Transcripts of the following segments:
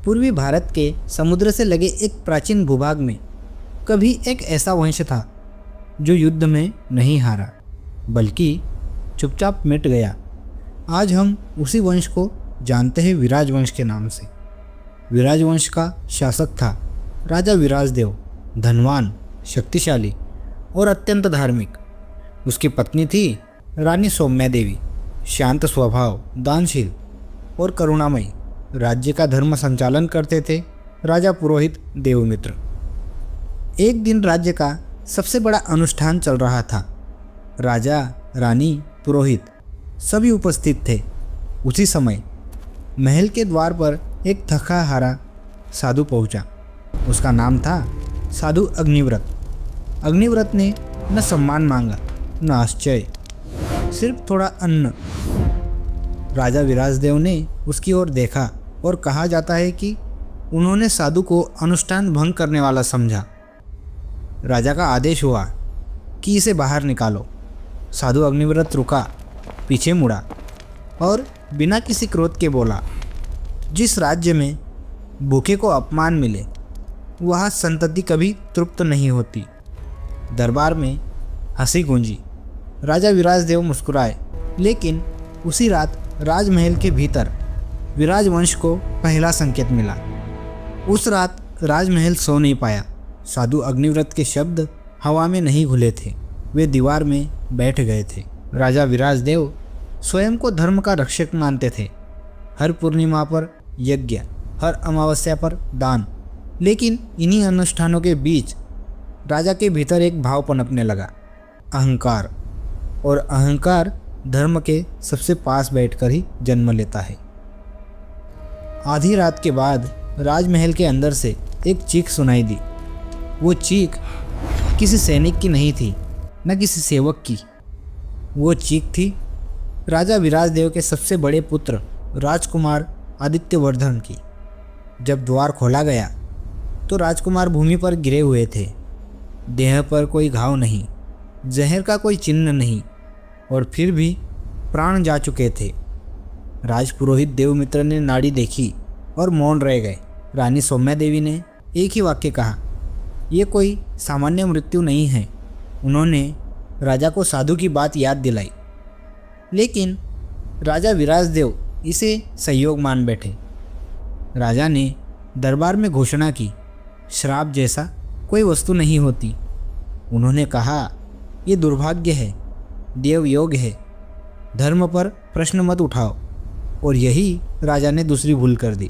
पूर्वी भारत के समुद्र से लगे एक प्राचीन भूभाग में कभी एक ऐसा वंश था जो युद्ध में नहीं हारा बल्कि चुपचाप मिट गया। आज हम उसी वंश को जानते हैं विराज वंश के नाम से। विराज वंश का शासक था राजा विराजदेव, धनवान, शक्तिशाली और अत्यंत धार्मिक। उसकी पत्नी थी रानी सौम्या देवी, शांत स्वभाव, दानशील और करुणामयी। राज्य का धर्म संचालन करते थे राजा पुरोहित देवमित्र। एक दिन राज्य का सबसे बड़ा अनुष्ठान चल रहा था। राजा, रानी, पुरोहित सभी उपस्थित थे। उसी समय महल के द्वार पर एक थका हारा साधु पहुंचा। उसका नाम था साधु अग्निव्रत। अग्निव्रत ने न सम्मान मांगा न आश्चर्य, सिर्फ थोड़ा अन्न। राजा विराजदेव ने उसकी ओर देखा और कहा जाता है कि उन्होंने साधु को अनुष्ठान भंग करने वाला समझा। राजा का आदेश हुआ कि इसे बाहर निकालो। साधु अग्निव्रत रुका, पीछे मुड़ा और बिना किसी क्रोध के बोला, जिस राज्य में भूखे को अपमान मिले वहाँ संतति कभी तृप्त नहीं होती। दरबार में हंसी गूंजी। राजा विराजदेव मुस्कुराए, लेकिन उसी रात राजमहल के भीतर विराज वंश को पहला संकेत मिला। उस रात राजमहल सो नहीं पाया। साधु अग्निव्रत के शब्द हवा में नहीं घुले थे, वे दीवार में बैठ गए थे। राजा विराजदेव स्वयं को धर्म का रक्षक मानते थे। हर पूर्णिमा पर यज्ञ, हर अमावस्या पर दान। लेकिन इन्हीं अनुष्ठानों के बीच राजा के भीतर एक भाव पनपने लगा, अहंकार। और अहंकार धर्म के सबसे पास बैठकर ही जन्म लेता है। आधी रात के बाद राजमहल के अंदर से एक चीख सुनाई दी। वो चीख किसी सैनिक की नहीं थी, न किसी सेवक की। वो चीख थी राजा विराजदेव के सबसे बड़े पुत्र राजकुमार आदित्यवर्धन की। जब द्वार खोला गया तो राजकुमार भूमि पर गिरे हुए थे। देह पर कोई घाव नहीं, जहर का कोई चिन्ह नहीं, और फिर भी प्राण जा चुके थे। राजपुरोहित देवमित्र ने नाड़ी देखी और मौन रह गए। रानी सौम्या देवी ने एक ही वाक्य कहा, ये कोई सामान्य मृत्यु नहीं है। उन्होंने राजा को साधु की बात याद दिलाई, लेकिन राजा विराजदेव इसे संयोग मान बैठे। राजा ने दरबार में घोषणा की, श्राप जैसा कोई वस्तु नहीं होती। उन्होंने कहा, ये दुर्भाग्य है, देव योग है, धर्म पर प्रश्न मत उठाओ। और यही राजा ने दूसरी भूल कर दी।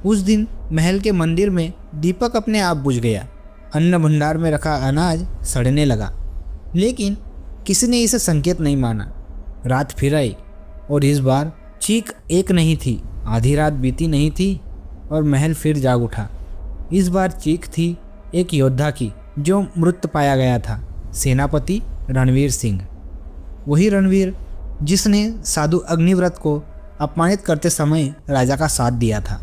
उस दिन महल के मंदिर में दीपक अपने आप बुझ गया। अन्न भंडार में रखा अनाज सड़ने लगा, लेकिन किसी ने इसे संकेत नहीं माना। रात फिर आई और इस बार चीख एक नहीं थी। आधी रात बीती नहीं थी और महल फिर जाग उठा। इस बार चीख थी एक योद्धा की जो मृत पाया गया था, सेनापति रणवीर सिंह। वही रणवीर जिसने साधु अग्निव्रत को अपमानित करते समय राजा का साथ दिया था।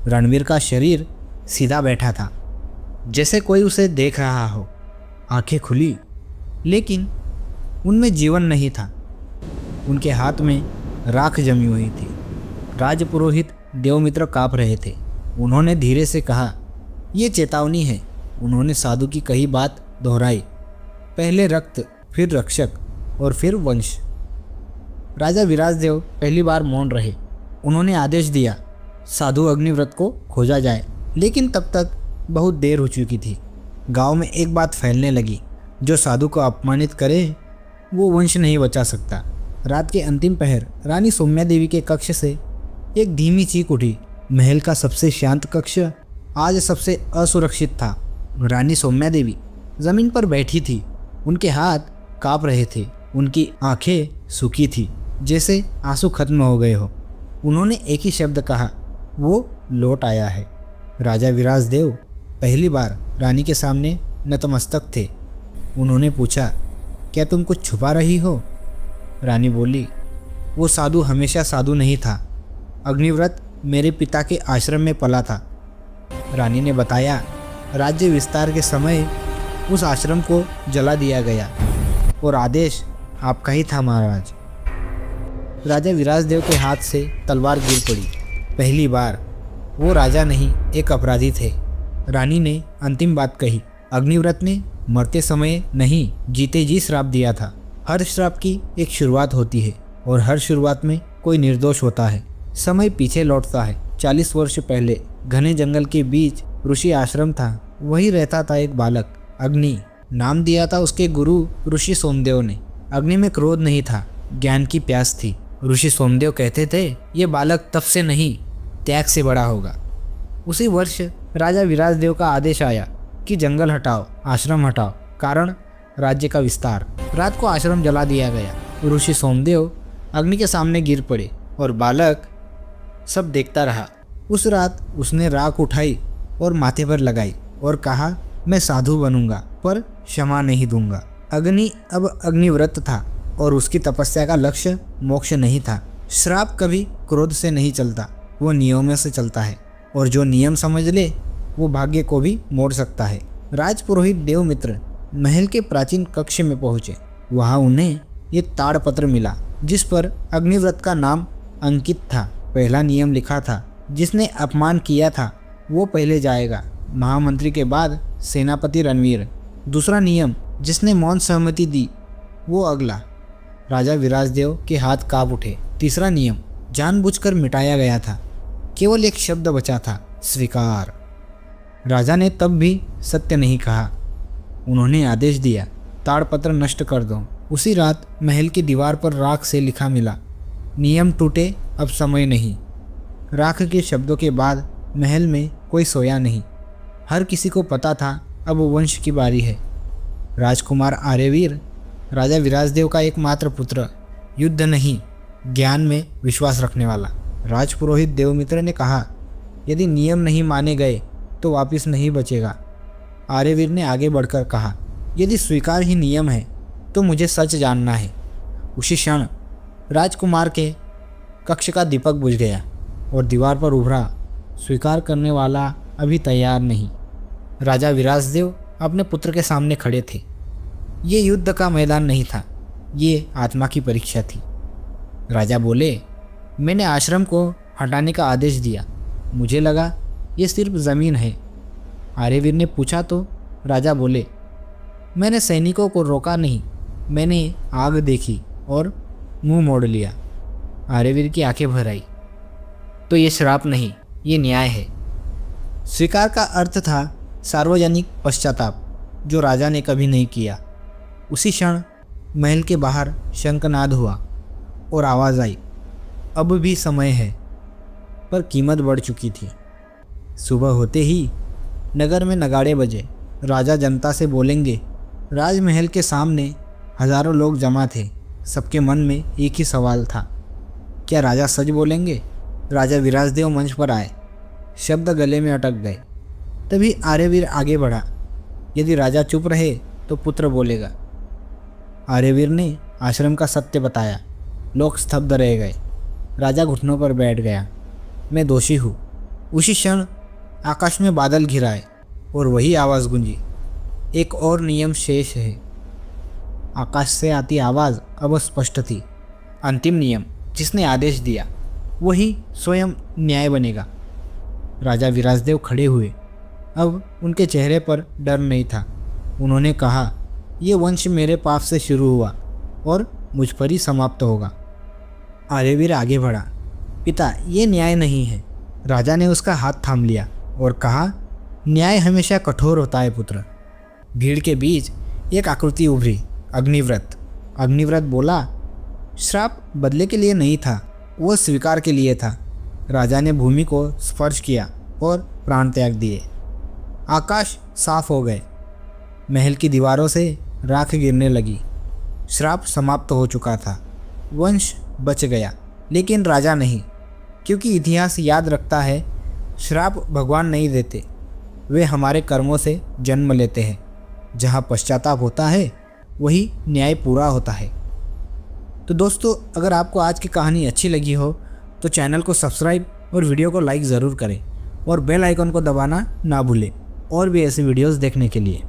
रणवीर का शरीर सीधा बैठा था, जैसे कोई उसे देख रहा हो। आंखें खुली, लेकिन उनमें जीवन नहीं था। उनके हाथ में राख जमी हुई थी। राजपुरोहित देवमित्र काँप रहे थे। उन्होंने धीरे से कहा, ये चेतावनी है। उन्होंने साधु की कही बात दोहराई, पहले रक्त, फिर रक्षक और फिर वंश। राजा विराजदेव पहली बार मौन रहे। उन्होंने आदेश दिया, साधु अग्निव्रत को खोजा जाए। लेकिन तब तक बहुत देर हो चुकी थी। गांव में एक बात फैलने लगी, जो साधु को अपमानित करे वो वंश नहीं बचा सकता। रात के अंतिम पहर रानी सौम्या देवी के कक्ष से एक धीमी चीख उठी। महल का सबसे शांत कक्ष आज सबसे असुरक्षित था। रानी सौम्या देवी जमीन पर बैठी थी। उनके हाथ काँप रहे थे, उनकी आंखें सूखी थी, जैसे आंसू खत्म हो गए हो। उन्होंने एक ही शब्द कहा, वो लौट आया है। राजा विराजदेव पहली बार रानी के सामने नतमस्तक थे। उन्होंने पूछा, क्या तुम कुछ छुपा रही हो? रानी बोली, वो साधु हमेशा साधु नहीं था। अग्निव्रत मेरे पिता के आश्रम में पला था। रानी ने बताया, राज्य विस्तार के समय उस आश्रम को जला दिया गया और आदेश आपका ही था महाराज। राजा विराजदेव के हाथ से तलवार गिर पड़ी। पहली बार वो राजा नहीं, एक अपराधी थे। रानी ने अंतिम बात कही। अग्निव्रत ने मरते समय नहीं, जीते जी श्राप दिया था। हर श्राप की एक शुरुआत होती है और हर शुरुआत में कोई निर्दोष होता है। समय पीछे लौटता है। 40 वर्ष पहले घने जंगल के बीच ऋषि आश्रम था। वही रहता था एक बालक, अग्नि। नाम दिया था उसके गुरु ऋषि सोमदेव ने। अग्नि में क्रोध नहीं था, ज्ञान की प्यास थी। ऋषि सोमदेव कहते थे, ये बालक तप से नहीं, त्याग से बड़ा होगा। उसी वर्ष राजा विराजदेव का आदेश आया कि जंगल हटाओ, आश्रम हटाओ, कारण राज्य का विस्तार। रात को आश्रम जला दिया गया। ऋषि सोमदेव अग्नि के सामने गिर पड़े और बालक सब देखता रहा। उस रात उसने राख उठाई और माथे पर लगाई और कहा, मैं साधु बनूंगा पर क्षमा नहीं दूंगा। अग्नि अब अग्निव्रत था और उसकी तपस्या का लक्ष्य मोक्ष नहीं था। श्राप कभी क्रोध से नहीं चलता, वो नियमों से चलता है, और जो नियम समझ ले वो भाग्य को भी मोड़ सकता है। राजपुरोहित देवमित्र महल के प्राचीन कक्ष में पहुंचे। वहां उन्हें ये ताड़पत्र मिला जिस पर अग्निव्रत का नाम अंकित था। पहला नियम लिखा था, जिसने अपमान किया था वो पहले जाएगा, महामंत्री के बाद सेनापति रणवीर। दूसरा नियम, जिसने मौन सहमति दी वो अगला। राजा विराजदेव के हाथ कांप उठे। तीसरा नियम जानबूझकर मिटाया गया था, केवल एक शब्द बचा था, स्वीकार। राजा ने तब भी सत्य नहीं कहा। उन्होंने आदेश दिया, ताड़पत्र नष्ट कर दो। उसी रात महल की दीवार पर राख से लिखा मिला, नियम टूटे, अब समय नहीं। राख के शब्दों के बाद महल में कोई सोया नहीं। हर किसी को पता था अब वंश की बारी है। राजकुमार आर्यवीर राजा विराजदेव का एकमात्र पुत्र, युद्ध नहीं ज्ञान में विश्वास रखने वाला। राजपुरोहित देवमित्र ने कहा, यदि नियम नहीं माने गए तो वापिस नहीं बचेगा। आर्यवीर ने आगे बढ़कर कहा, यदि स्वीकार ही नियम है तो मुझे सच जानना है। उसी क्षण राजकुमार के कक्ष का दीपक बुझ गया और दीवार पर उभरा, स्वीकार करने वाला अभी तैयार नहीं। राजा विराजदेव अपने पुत्र के सामने खड़े थे। ये युद्ध का मैदान नहीं था, ये आत्मा की परीक्षा थी। राजा बोले, मैंने आश्रम को हटाने का आदेश दिया, मुझे लगा ये सिर्फ ज़मीन है। आर्यवीर ने पूछा तो राजा बोले, मैंने सैनिकों को रोका नहीं, मैंने आग देखी और मुंह मोड़ लिया। आर्यवीर की आंखें भर आई। तो ये श्राप नहीं, ये न्याय है। स्वीकार का अर्थ था सार्वजनिक पश्चाताप, जो राजा ने कभी नहीं किया। उसी क्षण महल के बाहर शंखनाद हुआ और आवाज़ आई, अब भी समय है, पर कीमत बढ़ चुकी थी। सुबह होते ही नगर में नगाड़े बजे। राजा जनता से बोलेंगे। राजमहल के सामने हजारों लोग जमा थे। सबके मन में एक ही सवाल था, क्या राजा सच बोलेंगे? राजा विराजदेव मंच पर आए। शब्द गले में अटक गए। तभी आर्यवीर आगे बढ़ा, यदि राजा चुप रहे तो पुत्र बोलेगा। आर्यवीर ने आश्रम का सत्य बताया। लोग स्तब्ध रह गए। राजा घुटनों पर बैठ गया, मैं दोषी हूँ। उसी क्षण आकाश में बादल घिराए और वही आवाज़ गूंजी, एक और नियम शेष है। आकाश से आती आवाज़ अब स्पष्ट थी, अंतिम नियम, जिसने आदेश दिया वही स्वयं न्याय बनेगा। राजा विराजदेव खड़े हुए। अब उनके चेहरे पर डर नहीं था। उन्होंने कहा, ये वंश मेरे पाप से शुरू हुआ और मुझ पर ही समाप्त होगा। आर्यवीर आगे बढ़ा, पिता ये न्याय नहीं है। राजा ने उसका हाथ थाम लिया और कहा, न्याय हमेशा कठोर होता है पुत्र। भीड़ के बीच एक आकृति उभरी, अग्निव्रत। अग्निव्रत बोला, श्राप बदले के लिए नहीं था, वो स्वीकार के लिए था। राजा ने भूमि को स्पर्श किया और प्राण त्याग दिए। आकाश साफ हो गए। महल की दीवारों से राख गिरने लगी। श्राप समाप्त हो चुका था। वंश बच गया, लेकिन राजा नहीं, क्योंकि इतिहास याद रखता है, श्राप भगवान नहीं देते, वे हमारे कर्मों से जन्म लेते हैं। जहाँ पश्चाताप होता है वही न्याय पूरा होता है। तो दोस्तों, अगर आपको आज की कहानी अच्छी लगी हो तो चैनल को सब्सक्राइब और वीडियो को लाइक ज़रूर करें और बेल आइकन को दबाना ना भूलें और भी ऐसे वीडियोस देखने के लिए।